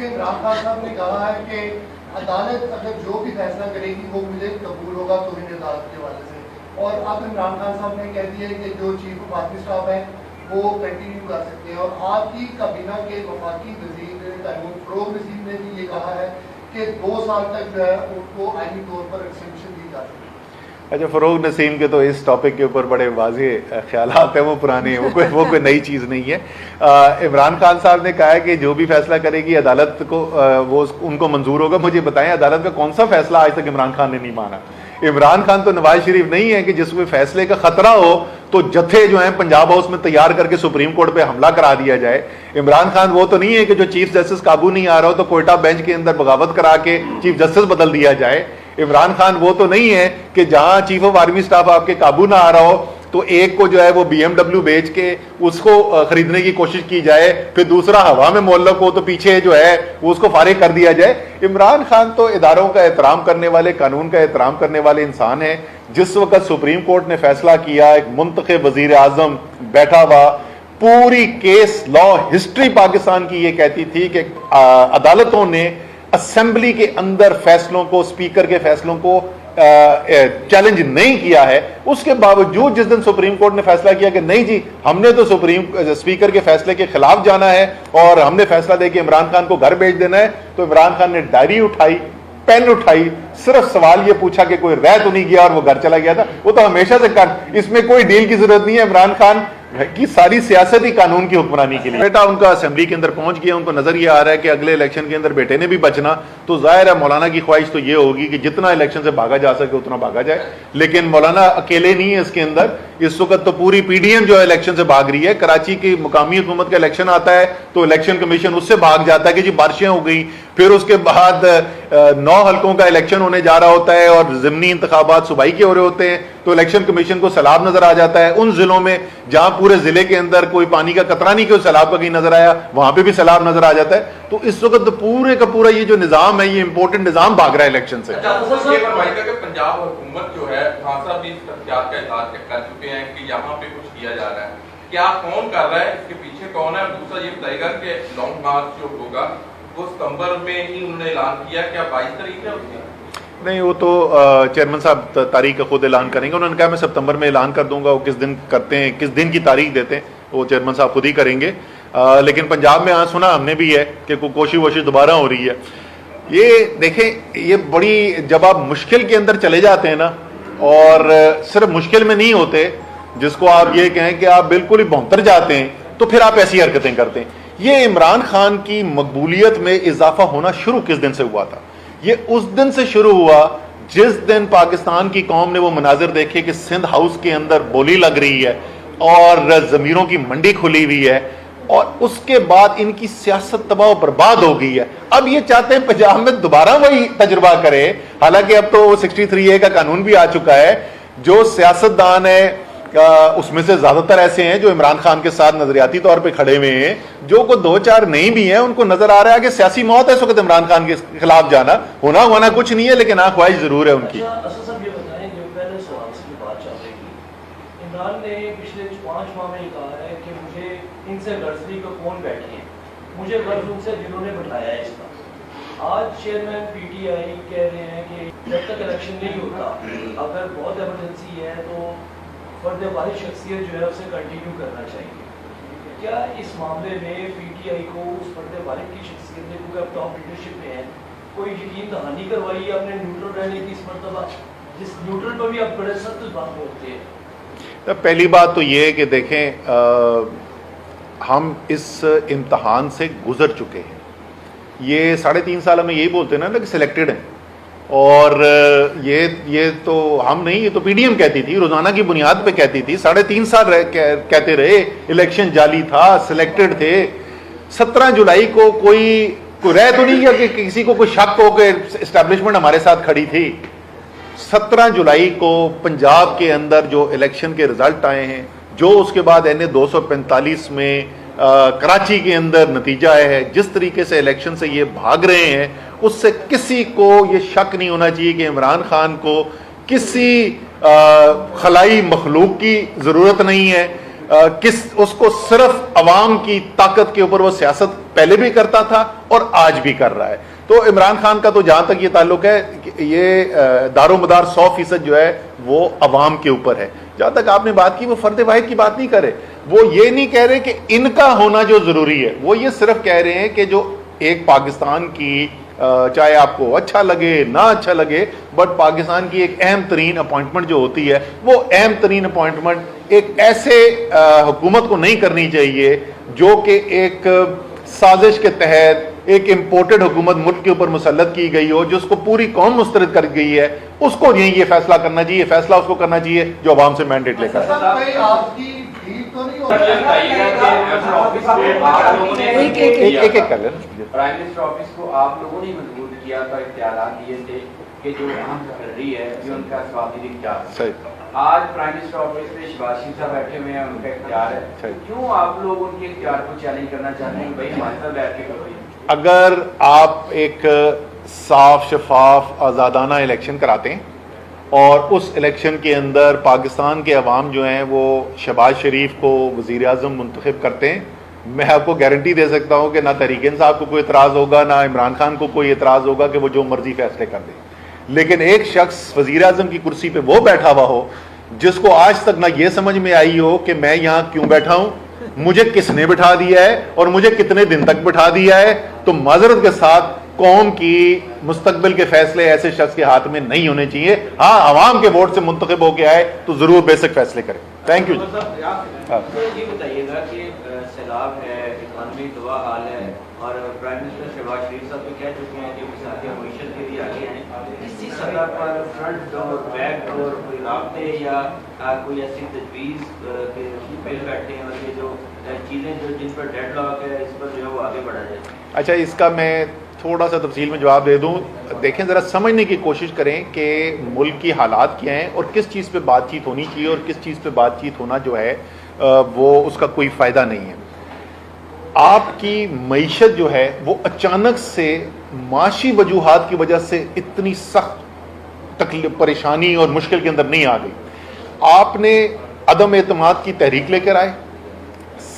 چونکہ عمران خان صاحب نے کہا ہے کہ عدالت اگر جو بھی فیصلہ کرے گی وہ مجھے قبول ہوگا توہین عدالت کے حوالے سے، اور اب عمران خان صاحب نے کہہ دیا کہ جو چیف آف آرمی اسٹاف ہے وہ کنٹینیو کر سکتے ہیں، اور آپ کی کابینہ کے وفاقی وزیر قانون فروغ نسیم نے بھی یہ کہا ہے کہ 2 سال تک جو ہے ان کو آئینی طور پر ایکسٹینشن دی جا سکتی ہے۔ اچھا، فروغ نسیم کے تو اس ٹاپک کے اوپر بڑے واضح خیالات ہیں، وہ پرانے ہیں، وہ کوئی نئی چیز نہیں ہے۔ عمران خان صاحب نے کہا ہے کہ جو بھی فیصلہ کرے گی عدالت کو وہ ان کو منظور ہوگا۔ مجھے بتائیں عدالت کا کون سا فیصلہ آج تک عمران خان نے نہیں مانا؟ عمران خان تو نواز شریف نہیں ہے کہ جس میں فیصلے کا خطرہ ہو تو جتھے جو ہیں پنجاب ہاؤس میں تیار کر کے سپریم کورٹ پہ حملہ کرا دیا جائے۔ عمران خان وہ تو نہیں ہے کہ جو چیف جسٹس قابو نہیں آ رہا ہو تو کوئٹہ بینچ کے اندر بغاوت کرا کے چیف جسٹس بدل دیا جائے۔ عمران خان وہ تو نہیں ہے کہ جہاں چیف آف آرمی اسٹاف آپ کے قابو نہ آ رہا ہو تو ایک کو جو ہے وہ BMW بیچ کے اس کو خریدنے کی کوشش کی جائے، پھر دوسرا ہوا میں معلق ہو تو پیچھے جو ہے وہ اس کو فارغ کر دیا جائے۔ عمران خان تو اداروں کا احترام کرنے والے، قانون کا احترام کرنے والے انسان ہیں۔ جس وقت سپریم کورٹ نے فیصلہ کیا، ایک منتخب وزیر اعظم بیٹھا ہوا، پوری کیس لا ہسٹری پاکستان کی یہ کہتی تھی کہ عدالتوں نے اسمبلی کے اندر فیصلوں کو، اسپیکر کے فیصلوں کو چیلنج نہیں کیا ہے۔ اس کے باوجود جس دن سپریم کورٹ نے فیصلہ کیا کہ نہیں جی ہم نے تو اسپیکر کے فیصلے کے خلاف جانا ہے اور ہم نے فیصلہ دے کے عمران خان کو گھر بھیج دینا ہے، تو عمران خان نے ڈائری اٹھائی، پین اٹھائی، صرف سوال یہ پوچھا کہ کوئی رہ تو نہیں گیا اور وہ گھر چلا گیا تھا۔ وہ تو ہمیشہ سے اس میں کوئی ڈیل کی ضرورت نہیں ہے۔ عمران خان کی ساری سیاست ہی قانون کی حکمرانی کے لیے۔ بیٹا ان کا اسمبلی کے اندر پہنچ گیا، ان کو نظر یہ آ رہا ہے کہ اگلے الیکشن کے اندر بیٹے نے بھی بچنا، تو ظاہر ہے مولانا کی خواہش تو یہ ہوگی کہ جتنا الیکشن سے بھاگا جا سکے اتنا بھاگا جائے۔ لیکن مولانا اکیلے نہیں ہے اس کے اندر، اس وقت تو پوری PDM جو ہے الیکشن سے بھاگ رہی ہے۔ کراچی کی مقامی حکومت کا الیکشن آتا ہے تو الیکشن کمیشن اس سے بھاگ جاتا ہے کہ جی بارشیں ہو گئی، پھر اس کے بعد 9 حلقوں کا الیکشن ہونے جا رہا ہوتا ہے اور ضمنی انتخابات صوبائی کے ہو رہے ہوتے ہیں، تو الیکشن کمیشن کو سیلاب نظر آ جاتا ہے۔ ان ضلعوں میں جہاں پورے ضلع کے اندر کوئی پانی کا قطرہ نہیں کہ سیلاب کا کہیں نظر آیا، وہاں پہ بھی سیلاب نظر آ جاتا ہے۔ تو اس وقت پورے کا پورا یہ جو نظام ہے، یہ امپورٹنٹ نظام بھاگ رہا ہے الیکشن سے۔ پنجاب حکومت جو ہے خان صاحب بھی احتیاط کا اظہار کر چکے ہیں کہ یہاں پہ کچھ کیا جا رہا ہے، کیا کون کر رہا ہے، اس کے پیچھے کون ہے؟ اور دوسرا یہ بتائے گا کہ لانگ مارچ جو ہوگا وہ ستمبر میں ہی انہوں نے اعلان کیا، کیا 22 تاریخ ہے اس کی؟ نہیں، وہ تو چیئرمین صاحب تاریخ کا خود اعلان کریں گے۔ انہوں نے کہا میں ستمبر میں اعلان کر دوں گا، وہ کس دن کرتے ہیں، کس دن کی تاریخ دیتے ہیں وہ چیئرمین صاحب خود ہی کریں گے۔ لیکن پنجاب میں سنا ہم نے بھی ہے کہ کوشش دوبارہ ہو رہی ہے۔ یہ دیکھیں، یہ بڑی جب آپ مشکل کے اندر چلے جاتے ہیں نا، اور صرف مشکل میں نہیں ہوتے، جس کو آپ یہ کہیں کہ آپ بالکل ہی بہتر جاتے ہیں، تو پھر آپ ایسی حرکتیں کرتے ہیں۔ یہ عمران خان کی مقبولیت میں اضافہ ہونا شروع کس دن سے ہوا تھا؟ یہ اس دن سے شروع ہوا جس دن پاکستان کی قوم نے وہ مناظر دیکھے کہ سندھ ہاؤس کے اندر بولی لگ رہی ہے اور ضمیروں کی منڈی کھلی ہوئی ہے، اور اس کے بعد ان کی سیاست تباہ و برباد ہو گئی ہے۔ اب یہ چاہتے ہیں پنجاب میں دوبارہ وہی تجربہ کرے، حالانکہ اب تو 63A کا قانون بھی آ چکا ہے۔ جو سیاستدان ہے اس میں سے زیادہ تر ایسے ہیں جو عمران خان کے ساتھ نظریاتی طور پہ کھڑے ہوئے ہیں، جو کو 2-4 نہیں بھی ہیں، ان کو نظر آ رہا ہے کہ سیاسی موت ہے اس وقت عمران خان کے خلاف جانا، ہونا کچھ نہیں ہے، لیکن خواہش ضرور ہے ان کی۔ صاحب یہ بتائیں، جو پہلے سوال سے بات چل رہی تھی، عمران نے پچھلے 5 ماہ میں یہ کہا ہے کہ مجھے ان سے غرض نہیں کہ کون بیٹھے ہیں، مجھے غرض ان سے جنہوں نے بتایا اس کا۔ آج چیئرمین PTI کہہ رہے ہیں کہ جب تک الیکشن نہیں ہوتا، اگر بہت ایمرجنسی ہے تو فرد واحد شخصیت جو ہے اسے کنٹینیو کرنا چاہیے۔ کیا اس معاملے میں PTI کو اس فرد واحد کی شخصیت نے، کیونکہ اب ٹاپ لیڈرشپ میں ہے، کوئی یقین دہانی کروائی ہے اپنے نیوٹرل رہنے کی اس مرتبہ، جس نیوٹرل پر بھی آپ بڑے سخت بات بولتے ہیں؟ پہلی بات تو یہ ہے کہ دیکھیں، ہم اس امتحان سے گزر چکے ہیں۔ یہ 3.5 سال میں یہی بولتے ہیں نا کہ سلیکٹڈ ہیں، اور یہ تو ہم نہیں، یہ تو PDM کہتی تھی، روزانہ کی بنیاد پہ کہتی تھی۔ 3.5 سال کہتے رہے الیکشن جعلی تھا، سلیکٹڈ تھے۔ 17 جولائی کو کوئی رہ تو نہیں گیا کہ کسی کو کوئی شک ہو کہ اسٹیبلشمنٹ ہمارے ساتھ کھڑی تھی۔ 17 جولائی کو پنجاب کے اندر جو الیکشن کے رزلٹ آئے ہیں، جو اس کے بعد NA 245 میں کراچی کے اندر نتیجہ آیا ہے، جس طریقے سے الیکشن سے یہ بھاگ رہے ہیں، اس سے کسی کو یہ شک نہیں ہونا چاہیے کہ عمران خان کو کسی خلائی مخلوق کی ضرورت نہیں ہے۔ اس کو صرف عوام کی طاقت کے اوپر وہ سیاست پہلے بھی کرتا تھا اور آج بھی کر رہا ہے. تو عمران خان کا تو جہاں تک یہ تعلق ہے یہ دار و مدار 100% جو ہے وہ عوام کے اوپر ہے. جہاں تک آپ نے بات کی وہ فرد واحد کی بات نہیں کرے, وہ یہ نہیں کہہ رہے کہ ان کا ہونا جو ضروری ہے, وہ یہ صرف کہہ رہے ہیں کہ جو ایک پاکستان کی چاہے آپ کو اچھا لگے نہ اچھا لگے بٹ پاکستان کی ایک اہم ترین اپوائنٹمنٹ جو ہوتی ہے وہ اہم ترین اپوائنٹمنٹ ایک ایسے حکومت کو نہیں کرنی چاہیے جو کہ ایک سازش کے تحت ایک امپورٹڈ حکومت ملک کے اوپر مسلط کی گئی ہو, جو اس کو پوری قوم مسترد کر گئی ہے, اس کو یہ فیصلہ کرنا چاہیے. فیصلہ اس کو کرنا چاہیے جو عوام سے مینڈیٹ لے کر. ایک ایک کر لیں. پرائم منسٹر آفس کو آپ لوگوں نے مجبور کیا تھا, اختیارات دیے تھے کہ جو اہم سیکرٹری ہے یہ ان کا اسبابی اختیار. صحیح. آج پرائم منسٹر آفس میں شہباز شریف صاحب بیٹھے ہوئے ہیں, ان کا اختیار ہے, کیوں آپ لوگ ان کے اختیار کو چیلنج کرنا چاہتے ہیں کہ بھائی ہمارے ساتھ بیٹھ کے کرو؟ اگر آپ ایک صاف شفاف آزادانہ الیکشن کراتے ہیں اور اس الیکشن کے اندر پاکستان کے عوام جو ہیں وہ شہباز شریف کو وزیر اعظم منتخب کرتے ہیں, میں آپ کو گارنٹی دے سکتا ہوں کہ نہ تحریک انصاف کو کوئی اعتراض ہوگا نہ عمران خان کو کوئی اعتراض ہوگا کہ وہ جو مرضی فیصلے کر دیں. لیکن ایک شخص وزیر اعظم کی کرسی پہ وہ بیٹھا ہوا ہو جس کو آج تک نہ یہ سمجھ میں آئی ہو کہ میں یہاں کیوں بیٹھا ہوں, مجھے کس نے بٹھا دیا ہے اور مجھے کتنے دن تک بٹھا دیا ہے, تو معذرت کے ساتھ قوم کی مستقبل کے فیصلے ایسے شخص کے ہاتھ میں نہیں ہونے چاہیے. ہاں عوام کے ووٹ سے منتخب ہو کے آئے تو ضرور بیسک فیصلے کریں. Thank you. یہ بتائیے گا کہ سیلاب ہے, اکانومی تباہ حال ہے, اور پرائم منسٹر شہباز شریف صاحب بھی کہہ چکے ہیں کہ مساعدہ معیشت کے لیے آگے ہیں, اسی سطح پر فرنٹ ڈور بیک ڈور کوئی رابطے یا کوئی ایسی تجویز کے مل بیٹھے ہیں اور یہ جو چیزیں جو جن پر ڈیڈ لاک ہے اس پر جو ہے وہ آگے بڑھا جائے؟ اچھا, اس کا میں تھوڑا سا تفصیل میں جواب دے دوں. دیکھیں ذرا سمجھنے کی کوشش کریں کہ ملک کی حالات کیا ہیں اور کس چیز پہ بات چیت ہونی چاہیے اور کس چیز پہ بات چیت ہونا جو ہے وہ اس کا کوئی فائدہ نہیں ہے. آپ کی معیشت جو ہے وہ اچانک سے معاشی وجوہات کی وجہ سے اتنی سخت تکلیف پریشانی اور مشکل کے اندر نہیں آ گئی. آپ نے عدم اعتماد کی تحریک لے کر آئے,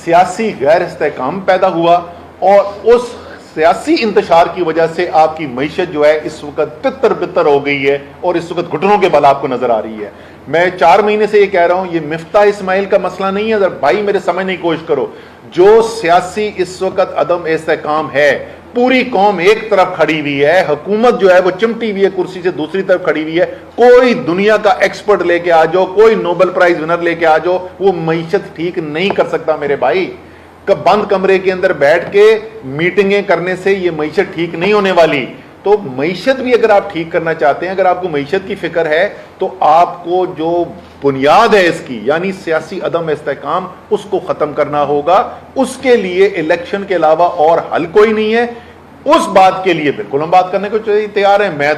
سیاسی غیر استحکام پیدا ہوا اور اس سیاسی انتشار کی وجہ سے آپ کی معیشت جو ہے اس وقت تتر بتر ہو گئی ہے اور اس وقت گھٹنوں کے بل آپ کو نظر آ رہی ہے. میں 4 مہینے سے یہ کہہ رہا ہوں یہ مفتاح اسماعیل کا مسئلہ نہیں ہے. بھائی میرے سمجھنے کی کوشش کرو, جو سیاسی اس وقت عدم استحکام ہے, پوری قوم ایک طرف کھڑی ہوئی ہے, حکومت جو ہے وہ چمٹی ہوئی ہے کرسی سے دوسری طرف کھڑی ہوئی ہے, کوئی دنیا کا ایکسپرٹ لے کے آ جاؤ, کوئی نوبل پرائز ونر لے کے آ جاؤ, وہ معیشت ٹھیک نہیں کر سکتا میرے بھائی. بند کمرے کے اندر بیٹھ کے میٹنگیں کرنے سے یہ معیشت ٹھیک نہیں ہونے والی. تو معیشت بھی اگر آپ ٹھیک کرنا چاہتے ہیں, اگر آپ کو معیشت کی فکر ہے تو آپ کو جو بنیاد ہے اس کی یعنی سیاسی عدم استحکام اس کو ختم کرنا ہوگا. اس کے لیے الیکشن کے علاوہ اور حل کوئی نہیں ہے. اس بات کے لیے بالکل ہم بات کرنے کو تیار ہیں. میں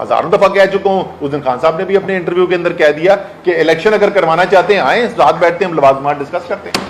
ہزاروں دفعہ کہہ چکا ہوں, اس دن خان صاحب نے بھی اپنے انٹرویو کے اندر کہہ دیا کہ الیکشن اگر کروانا چاہتے ہیں آئیں, ساتھ بیٹھتے ہیں, ہم لوازمات ڈسکس کرتے ہیں.